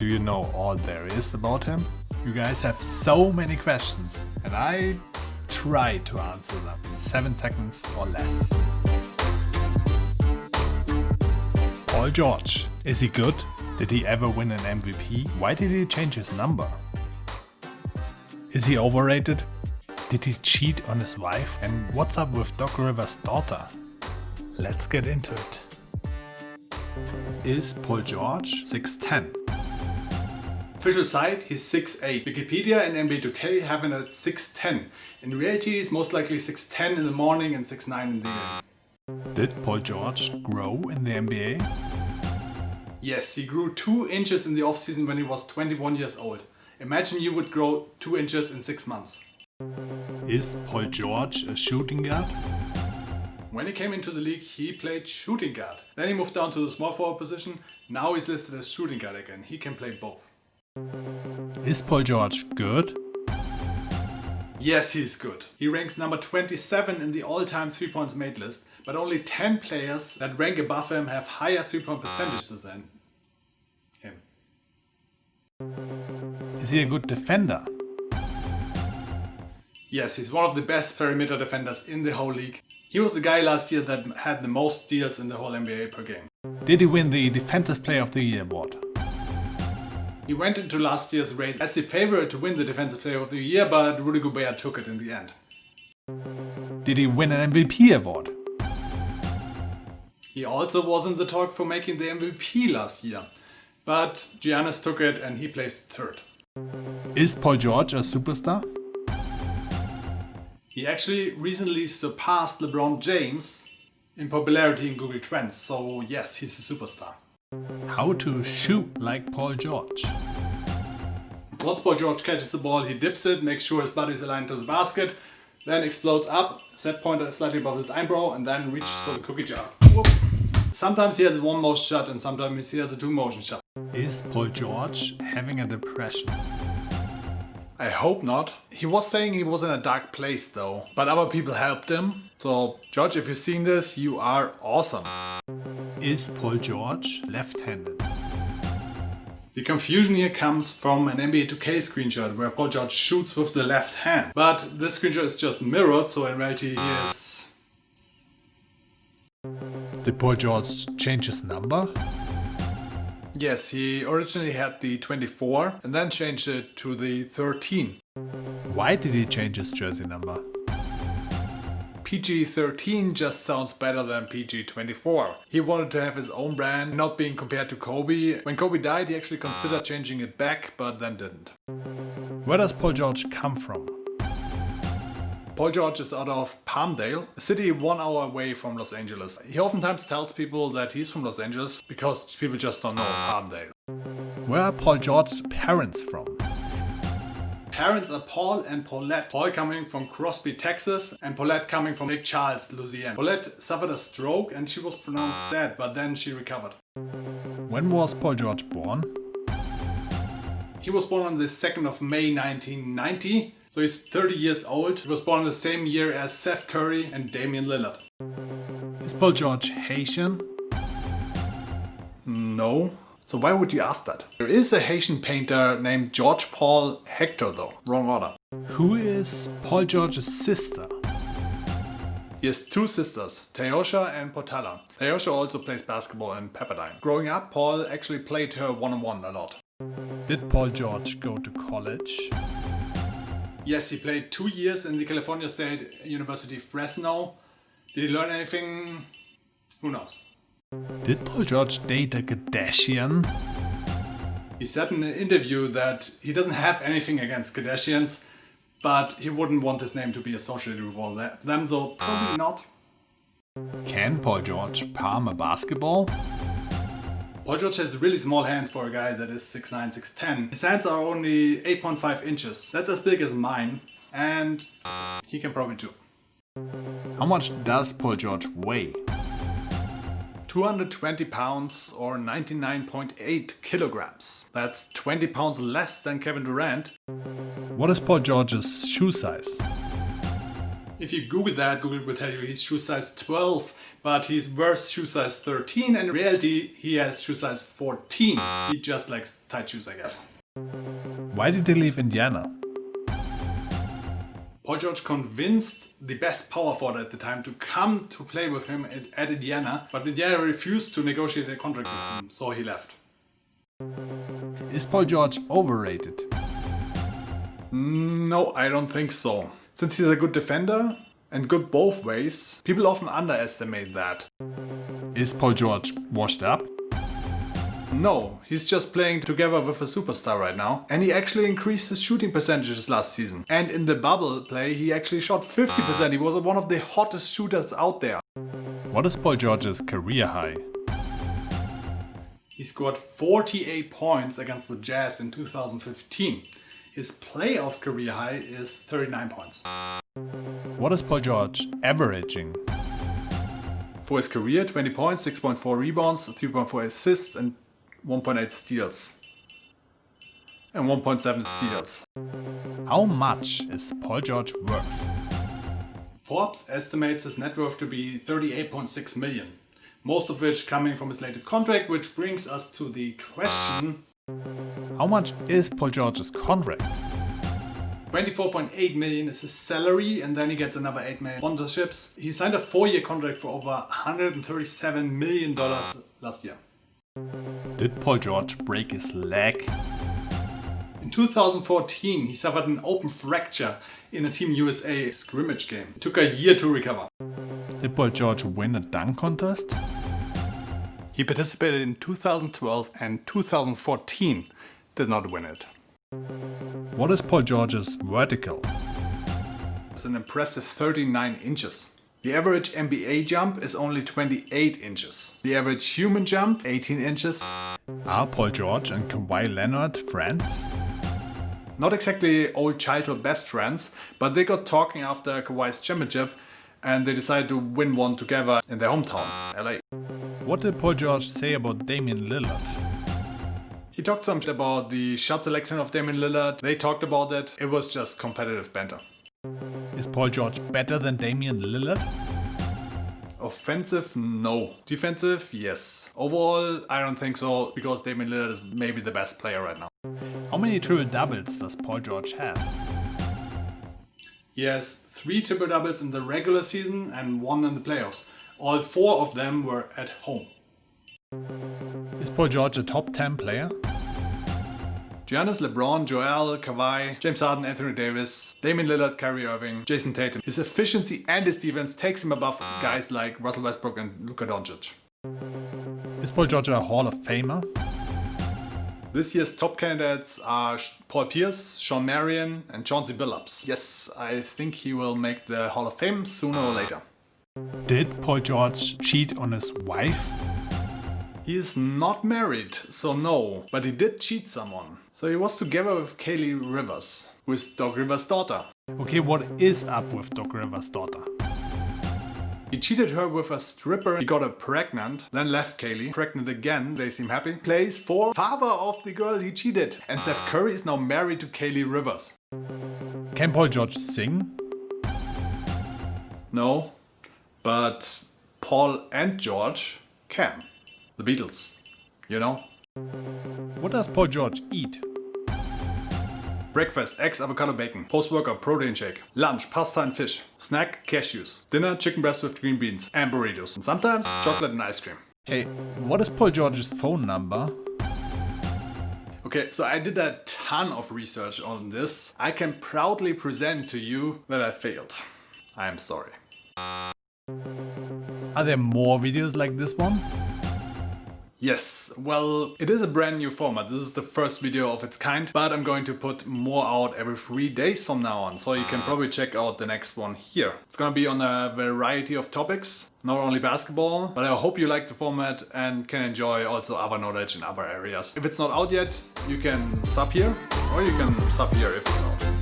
Do you know all there is about him? You guys have so many questions and I try to answer them in 7 seconds or less. Paul George. Is he good? Did he ever win an MVP? Why did he change his number? Is he overrated? Did he cheat on his wife? And what's up with Doc Rivers' daughter? Let's get into it. Is Paul George 6'10"? Official site, he's 6'8". Wikipedia and NBA 2K have him at 6'10". In reality, he's most likely 6'10" in the morning and 6'9" in the evening. Did Paul George grow in the NBA? Yes, he grew 2 inches in the offseason when he was 21 years old. Imagine you would grow 2 inches in 6 months. Is Paul George a shooting guard? When he came into the league, he played shooting guard. Then he moved down to the small forward position. Now he's listed as shooting guard again. He can play both. Is Paul George good? Yes, he's good. He ranks number 27 in the all-time 3-points made list, but only 10 players that rank above him have higher 3-point percentages than him. Is he a good defender? Yes, he's one of the best perimeter defenders in the whole league. He was the guy last year that had the most steals in the whole NBA per game. Did he win the Defensive Player of the Year award? He went into last year's race as the favorite to win the Defensive Player of the Year, but Rudy Gobert took it in the end. Did he win an MVP award? He also was in the talk for making the MVP last year, but Giannis took it and he placed 3rd. Is Paul George a superstar? He actually recently surpassed LeBron James in popularity in Google Trends, so yes, he's a superstar. How to shoot like Paul George? Once Paul George catches the ball, he dips it, makes sure his body is aligned to the basket, then explodes up, set pointer slightly above his eyebrow, and then reaches for the cookie jar. Whoop. Sometimes he has a 1-motion shot and sometimes he has a 2-motion shot. Is Paul George having a depression? I hope not. He was saying he was in a dark place though, but other people helped him. So George, if you're seeing this, you are awesome. Is Paul George left-handed? The confusion here comes from an NBA 2K screenshot where Paul George shoots with the left hand. But this screenshot is just mirrored, so in reality he is... Did Paul George change his number? Yes, he originally had the 24 and then changed it to the 13. Why did he change his jersey number? PG-13 just sounds better than PG-24. He wanted to have his own brand, not being compared to Kobe. When Kobe died, he actually considered changing it back, but then didn't. Where does Paul George come from? Paul George is out of Palmdale, a city 1 hour away from Los Angeles. He oftentimes tells people that he's from Los Angeles because people just don't know Palmdale. Where are Paul George's parents from? Parents are Paul and Paulette. Paul coming from Crosby, Texas, and Paulette coming from Lake Charles, Louisiana. Paulette suffered a stroke and she was pronounced dead, but then she recovered. When was Paul George born? He was born on the 2nd of May 1990, so he's 30 years old. He was born the same year as Seth Curry and Damian Lillard. Is Paul George Haitian? No. So why would you ask that? There is a Haitian painter named George Paul Hector though. Wrong order. Who is Paul George's sister? He has 2 sisters, Teosha and Portala. Teosha also plays basketball in Pepperdine. Growing up, Paul actually played her one-on-one a lot. Did Paul George go to college? Yes, he played 2 years in the California State University Fresno. Did he learn anything? Who knows? Did Paul George date a Kardashian? He said in an interview that he doesn't have anything against Kardashians, but he wouldn't want his name to be associated with all them, so probably not. Can Paul George palm a basketball? Paul George has really small hands for a guy that is 6'9", 6'10". His hands are only 8.5 inches. That's as big as mine, and he can probably do. How much does Paul George weigh? 220 pounds or 99.8 kilograms. That's 20 pounds less than Kevin Durant. What is Paul George's shoe size? If you Google that, Google will tell you he's shoe size 12, but he wears shoe size 13 and in reality he has shoe size 14. He just likes tight shoes, I guess. Why did he leave Indiana? Paul George convinced the best power forward at the time to come to play with him at Indiana, but Indiana refused to negotiate a contract with him, so he left. Is Paul George overrated? No, I don't think so. Since he's a good defender and good both ways, people often underestimate that. Is Paul George washed up? No, he's just playing together with a superstar right now, and he actually increased his shooting percentages last season. And in the bubble play, he actually shot 50%. He was one of the hottest shooters out there. What is Paul George's career high? He scored 48 points against the Jazz in 2015. His playoff career high is 39 points. What is Paul George averaging? For his career, 20 points, 6.4 rebounds, 3.4 assists and 1.8 steals. And 1.7 steals. How much is Paul George worth? Forbes estimates his net worth to be 38.6 million. Most of which coming from his latest contract, which brings us to the question: how much is Paul George's contract? 24.8 million is his salary, and then he gets another 8 million sponsorships. He signed a 4-year contract for over $137 million last year. Did Paul George break his leg? In 2014, he suffered an open fracture in a Team USA scrimmage game. It took a year to recover. Did Paul George win a dunk contest? He participated in 2012 and 2014, did not win it. What is Paul George's vertical? It's an impressive 39 inches. The average NBA jump is only 28 inches. The average human jump, 18 inches. Are Paul George and Kawhi Leonard friends? Not exactly old childhood best friends, but they got talking after Kawhi's championship and they decided to win one together in their hometown, LA. What did Paul George say about Damian Lillard? He talked some shit about the shot selection of Damian Lillard. They talked about it. It was just competitive banter. Is Paul George better than Damian Lillard? Offensive, no. Defensive, yes. Overall, I don't think so, because Damian Lillard is maybe the best player right now. How many triple doubles does Paul George have? He has 3 triple doubles in the regular season and 1 in the playoffs. All 4 of them were at home. Is Paul George a top 10 player? Giannis, LeBron, Joel, Kawhi, James Harden, Anthony Davis, Damian Lillard, Kyrie Irving, Jason Tatum. His efficiency and his defense takes him above guys like Russell Westbrook and Luka Doncic. Is Paul George a Hall of Famer? This year's top candidates are Paul Pierce, Sean Marion and Chauncey Billups. Yes, I think he will make the Hall of Fame sooner or later. Did Paul George cheat on his wife? He is not married, so no, but he did cheat someone. So he was together with Kaylee Rivers, with Doc Rivers' daughter. Okay, what is up with Doc Rivers' daughter? He cheated her with a stripper, he got her pregnant, then left Kaylee, pregnant again, they seem happy, plays for father of the girl he cheated. And Steph Curry is now married to Kaylee Rivers. Can Paul George sing? No, but Paul and George can. The Beatles, you know? What does Paul George eat? Breakfast, eggs, avocado, bacon. Post-workout, protein shake. Lunch, pasta and fish. Snack, cashews. Dinner, chicken breast with green beans and burritos. And sometimes chocolate and ice cream. Hey, what is Paul George's phone number? Okay, so I did a ton of research on this. I can proudly present to you that I failed. I am sorry. Are there more videos like this one? Yes, well, it is a brand new format. This is the first video of its kind, but I'm going to put more out every 3 days from now on, so you can probably check out the next one here. It's gonna be on a variety of topics, not only basketball, but I hope you like the format and can enjoy also other knowledge in other areas. If it's not out yet, you can sub here, or you can sub here if it's out.